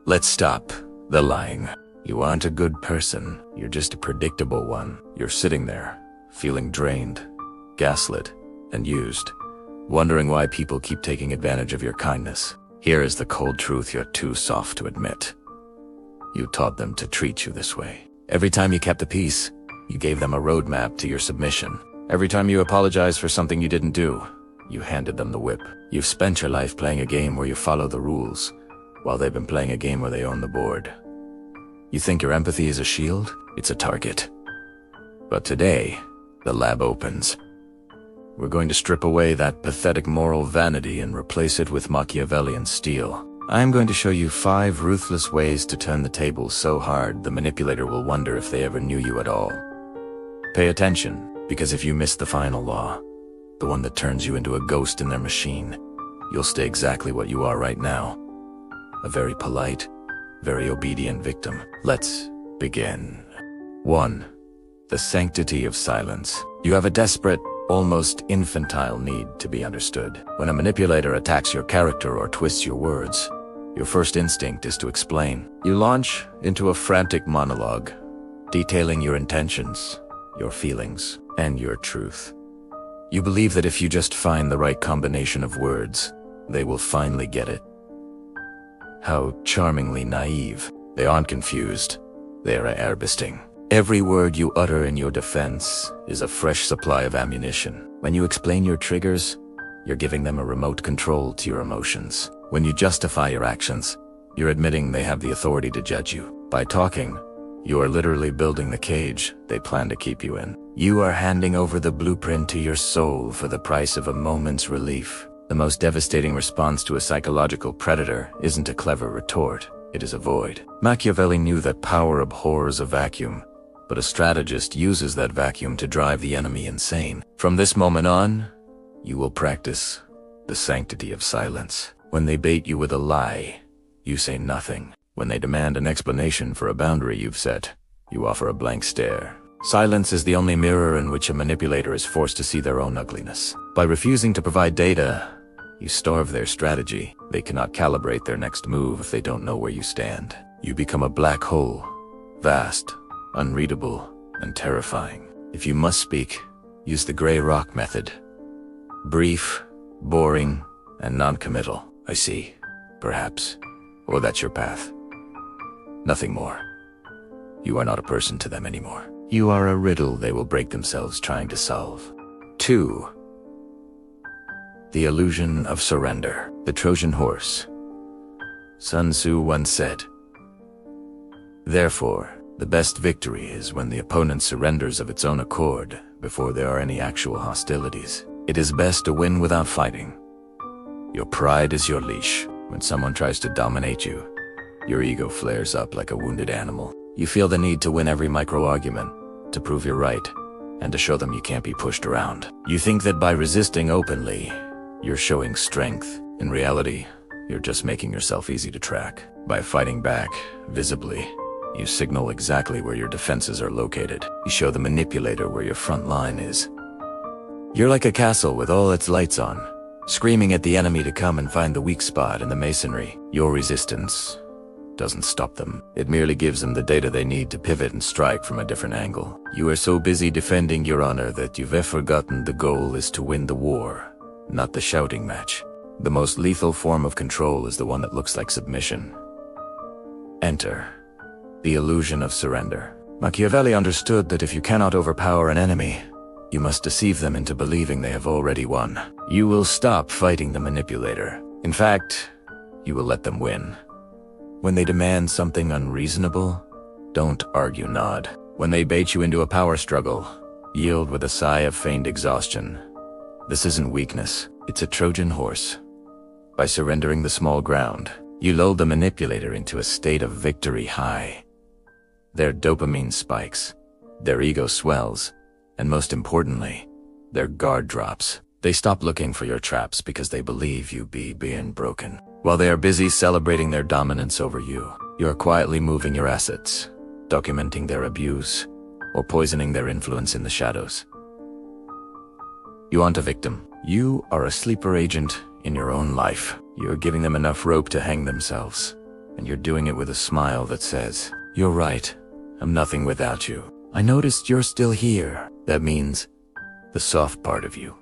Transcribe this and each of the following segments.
Let's stop the lying. You aren't a good person. You're just a predictable one. You're sitting there, feeling drained, gaslit, and used, wondering why people keep taking advantage of your kindness. Here is the cold truth you're too soft to admit. You taught them to treat you this way. Every time you kept the peace, you gave them a roadmap to your submission. Every time you apologized for something you didn't do, you handed them the whip. You've spent your life playing a game where you follow the rules, while they've been playing a game where they own the board. You think your empathy is a shield? It's a target. But today, the lab opens. We're going to strip away that pathetic moral vanity and replace it with Machiavellian steel. I'm going to show you 5 ruthless ways to turn the tables so hard the manipulator will wonder if they ever knew you at all. Pay attention, because if you miss the final law, the one that turns you into a ghost in their machine, you'll stay exactly what you are right now. A very polite, very obedient victim. Let's begin. 1. The sanctity of silence. You have a desperate, almost infantile need to be understood. When a manipulator attacks your character or twists your words, your first instinct is to explain. You launch into a frantic monologue, detailing your intentions, your feelings, and your truth. You believe that if you just find the right combination of words, they will finally get it. How charmingly naive. They aren't confused. They are airbisting. Every word you utter in your defense is a fresh supply of ammunition. When you explain your triggers, you're giving them a remote control to your emotions. When you justify your actions, you're admitting they have the authority to judge you. By talking, you are literally building the cage they plan to keep you in. You are handing over the blueprint to your soul for the price of a moment's relief. The most devastating response to a psychological predator isn't a clever retort, it is a void. Machiavelli knew that power abhors a vacuum, but a strategist uses that vacuum to drive the enemy insane. From this moment on, you will practice the sanctity of silence. When they bait you with a lie, you say nothing. When they demand an explanation for a boundary you've set, you offer a blank stare. Silence is the only mirror in which a manipulator is forced to see their own ugliness. By refusing to provide data, you starve their strategy. They cannot calibrate their next move if they don't know where you stand. You become a black hole, vast, unreadable, and terrifying. If you must speak, use the gray rock method. Brief, boring, and non-committal. I see, perhaps, or that's your path. Nothing more. You are not a person to them anymore. You are a riddle they will break themselves trying to solve. 2. The illusion of surrender. The Trojan Horse. Sun Tzu once said, "Therefore, the best victory is when the opponent surrenders of its own accord before there are any actual hostilities. It is best to win without fighting. Your pride is your leash. When someone tries to dominate you, your ego flares up like a wounded animal. You feel the need to win every micro-argument, to prove you're right, and to show them you can't be pushed around. You think that by resisting openly, you're showing strength. In reality, you're just making yourself easy to track. By fighting back, visibly, you signal exactly where your defenses are located. You show the manipulator where your front line is. You're like a castle with all its lights on, screaming at the enemy to come and find the weak spot in the masonry. Your resistance doesn't stop them. It merely gives them the data they need to pivot and strike from a different angle. You are so busy defending your honor that you've forgotten the goal is to win the war, not the shouting match. The most lethal form of control is the one that looks like submission. Enter the illusion of surrender. Machiavelli understood that if you cannot overpower an enemy, you must deceive them into believing they have already won. You will stop fighting the manipulator. In fact, you will let them win. When they demand something unreasonable, don't argue, nod. When they bait you into a power struggle, yield with a sigh of feigned exhaustion. This isn't weakness, it's a Trojan horse. By surrendering the small ground, you lull the manipulator into a state of victory high. Their dopamine spikes, their ego swells, and most importantly, their guard drops. They stop looking for your traps because they believe you be being broken. While they are busy celebrating their dominance over you, you are quietly moving your assets, documenting their abuse, or poisoning their influence in the shadows. You aren't a victim, You are a sleeper agent in your own life. You're giving them enough rope to hang themselves. And you're doing it with a smile that says, "You're right. I'm nothing without you. I noticed you're still here." That means the soft part of you,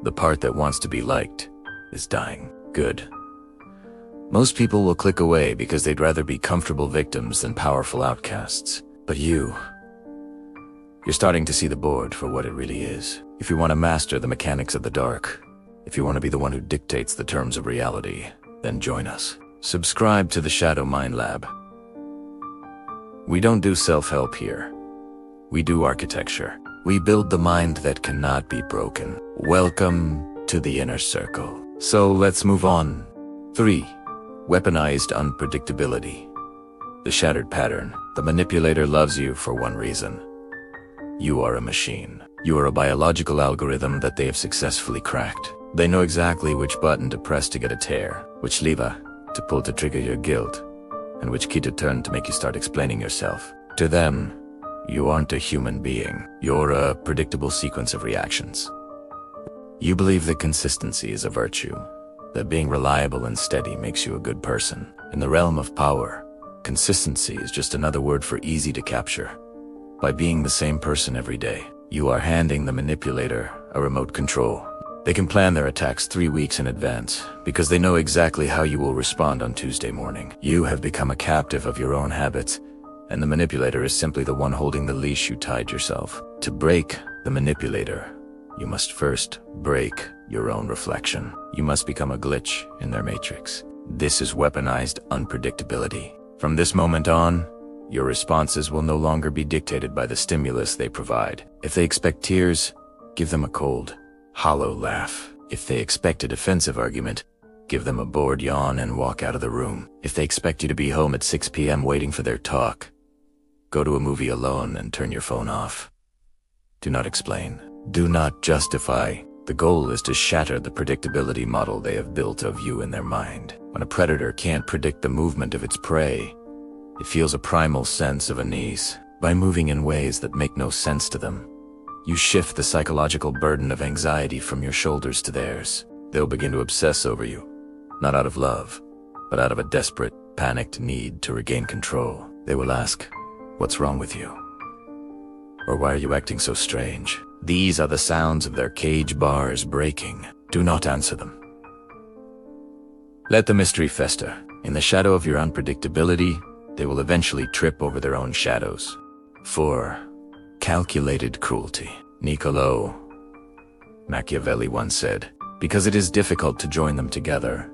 the part that wants to be liked, is dying. Good. Most people will click away because they'd rather be comfortable victims than powerful outcasts. But you're starting to see the board for what it really is. If you want to master the mechanics of the dark, if you want to be the one who dictates the terms of reality, then join us. Subscribe to the Shadow Mind Lab. We don't do self-help here. We do architecture. We build the mind that cannot be broken. Welcome to the inner circle. So let's move on. 3. Weaponized Unpredictability. The shattered pattern. The manipulator loves you for one reason. You are a machine. You are a biological algorithm that they have successfully cracked. They know exactly which button to press to get a tear, which lever to pull to trigger your guilt, and which key to turn to make you start explaining yourself. To them, you aren't a human being. You're a predictable sequence of reactions. You believe that consistency is a virtue, that being reliable and steady makes you a good person. In the realm of power, consistency is just another word for easy to capture. By being the same person every day, you are handing the manipulator a remote control. They can plan their attacks 3 weeks in advance because they know exactly how you will respond on Tuesday morning. You have become a captive of your own habits, and the manipulator is simply the one holding the leash you tied yourself. To break the manipulator, you must first break your own reflection. You must become a glitch in their matrix. This is weaponized unpredictability. From this moment on, your responses will no longer be dictated by the stimulus they provide. If they expect tears, give them a cold, hollow laugh. If they expect a defensive argument, give them a bored yawn and walk out of the room. If they expect you to be home at 6 p.m. waiting for their talk, go to a movie alone and turn your phone off. Do not explain. Do not justify. The goal is to shatter the predictability model they have built of you in their mind. When a predator can't predict the movement of its prey, it feels a primal sense of unease. By moving in ways that make no sense to them, you shift the psychological burden of anxiety from your shoulders to theirs. They'll begin to obsess over you, not out of love, but out of a desperate, panicked need to regain control. They will ask, "What's wrong with you?" Or "Why are you acting so strange?" These are the sounds of their cage bars breaking. Do not answer them. Let the mystery fester. In the shadow of your unpredictability, they will eventually trip over their own shadows. 4. Calculated cruelty. Niccolò Machiavelli once said, "Because it is difficult to join them together,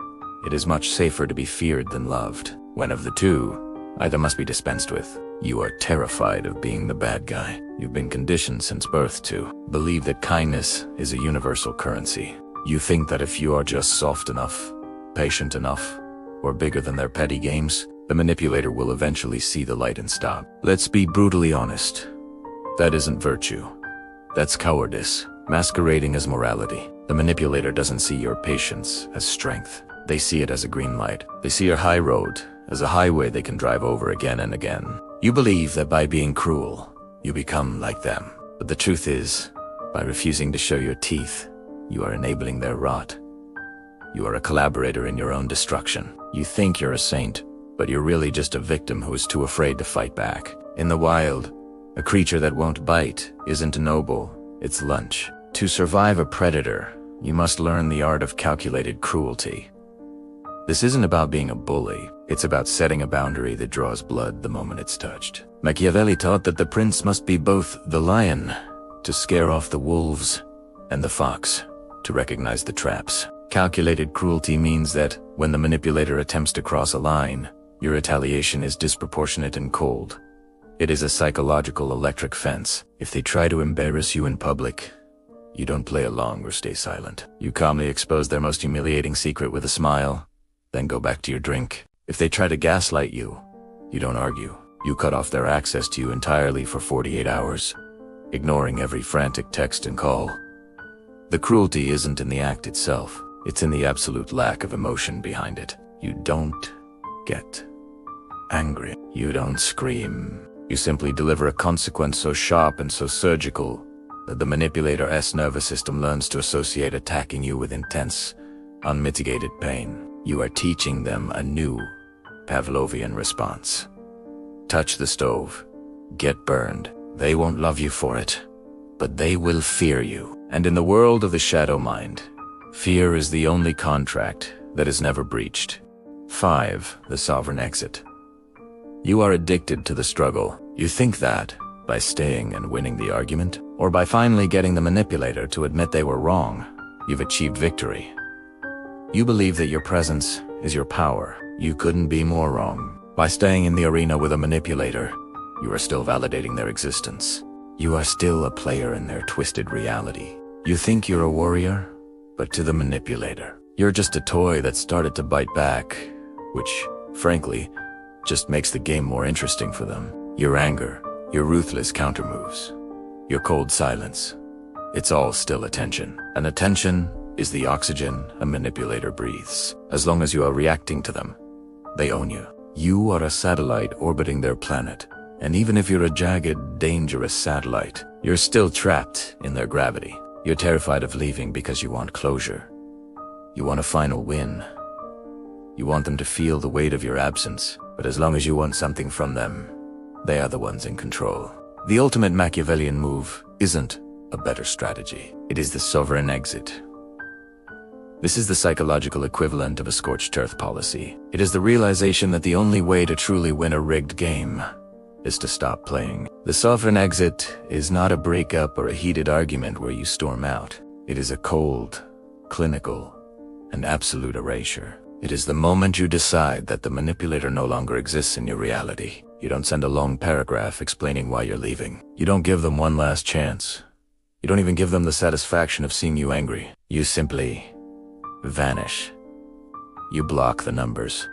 it is much safer to be feared than loved. One of the two either must be dispensed with." You are terrified of being the bad guy. You've been conditioned since birth to believe that kindness is a universal currency. You think that if you are just soft enough, patient enough, or bigger than their petty games, the manipulator will eventually see the light and stop. Let's be brutally honest. That isn't virtue. That's cowardice, masquerading as morality. The manipulator doesn't see your patience as strength. They see it as a green light. They see your high road as a highway they can drive over again and again. You believe that by being cruel, you become like them. But the truth is, by refusing to show your teeth, you are enabling their rot. You are a collaborator in your own destruction. You think you're a saint, but you're really just a victim who is too afraid to fight back. In the wild, a creature that won't bite isn't noble, it's lunch. To survive a predator, you must learn the art of calculated cruelty. This isn't about being a bully, it's about setting a boundary that draws blood the moment it's touched. Machiavelli taught that the prince must be both the lion, to scare off the wolves, and the fox, to recognize the traps. Calculated cruelty means that when the manipulator attempts to cross a line, your retaliation is disproportionate and cold. It is a psychological electric fence. If they try to embarrass you in public, you don't play along or stay silent. You calmly expose their most humiliating secret with a smile, then go back to your drink. If they try to gaslight you, you don't argue. You cut off their access to you entirely for 48 hours, ignoring every frantic text and call. The cruelty isn't in the act itself, it's in the absolute lack of emotion behind it. You don't get angry. You don't scream. You simply deliver a consequence so sharp and so surgical that the manipulator's nervous system learns to associate attacking you with intense, unmitigated pain. You are teaching them a new Pavlovian response. Touch the stove, get burned. They won't love you for it, but they will fear you. And in the world of the shadow mind, fear is the only contract that is never breached. 5. The sovereign exit. You are addicted to the struggle. You think that, by staying and winning the argument, or by finally getting the manipulator to admit they were wrong, you've achieved victory. You believe that your presence is your power. You couldn't be more wrong. By staying in the arena with a manipulator, you are still validating their existence. You are still a player in their twisted reality. You think you're a warrior, but to the manipulator, you're just a toy that started to bite back, which, frankly, just makes the game more interesting for them. Your anger, your ruthless countermoves, your cold silence, it's all still attention. And attention is the oxygen a manipulator breathes. As long as you are reacting to them, they own you. You are a satellite orbiting their planet. And even if you're a jagged, dangerous satellite, you're still trapped in their gravity. You're terrified of leaving because you want closure. You want a final win. You want them to feel the weight of your absence. But as long as you want something from them, they are the ones in control. The ultimate Machiavellian move isn't a better strategy. It is the sovereign exit. This is the psychological equivalent of a scorched earth policy. It is the realization that the only way to truly win a rigged game is to stop playing. The sovereign exit is not a breakup or a heated argument where you storm out. It is a cold, clinical, and absolute erasure. It is the moment you decide that the manipulator no longer exists in your reality. You don't send a long paragraph explaining why you're leaving. You don't give them one last chance. You don't even give them the satisfaction of seeing you angry. You simply vanish. You block the numbers.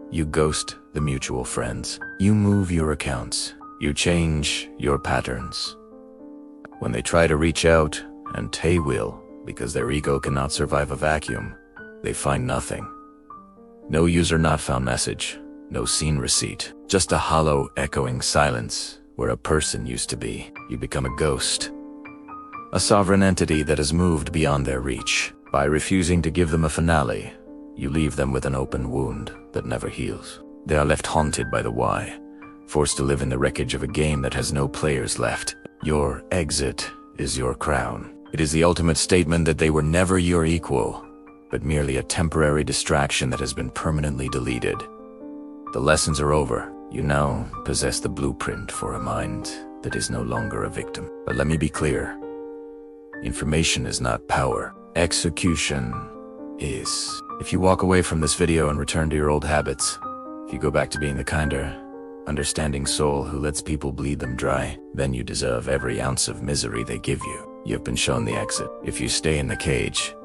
You ghost the mutual friends. You move your accounts. You change your patterns. When they try to reach out, and they will, because their ego cannot survive a vacuum, they find nothing. No user not found message, no scene receipt, just a hollow, echoing silence where a person used to be. You become a ghost. A sovereign entity that has moved beyond their reach. By refusing to give them a finale, you leave them with an open wound that never heals. They are left haunted by the why, forced to live in the wreckage of a game that has no players left. Your exit is your crown. It is the ultimate statement that they were never your equal, but merely a temporary distraction that has been permanently deleted. The lessons are over. You now possess the blueprint for a mind that is no longer a victim. But let me be clear. Information is not power. Execution is. If you walk away from this video and return to your old habits, if you go back to being the kinder, understanding soul who lets people bleed them dry, then you deserve every ounce of misery they give you. You've been shown the exit. If you stay in the cage,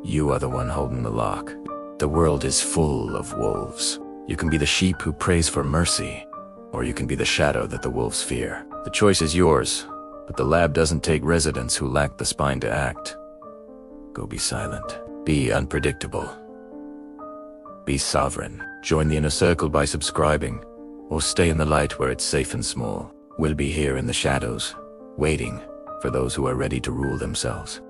you are the one holding the lock. The world is full of wolves. You can be the sheep who prays for mercy, or you can be the shadow that the wolves fear. The choice is yours, but the lab doesn't take residents who lack the spine to act. Go be silent. Be unpredictable. Be sovereign. Join the inner circle by subscribing, or stay in the light where it's safe and small. We'll be here in the shadows, waiting for those who are ready to rule themselves.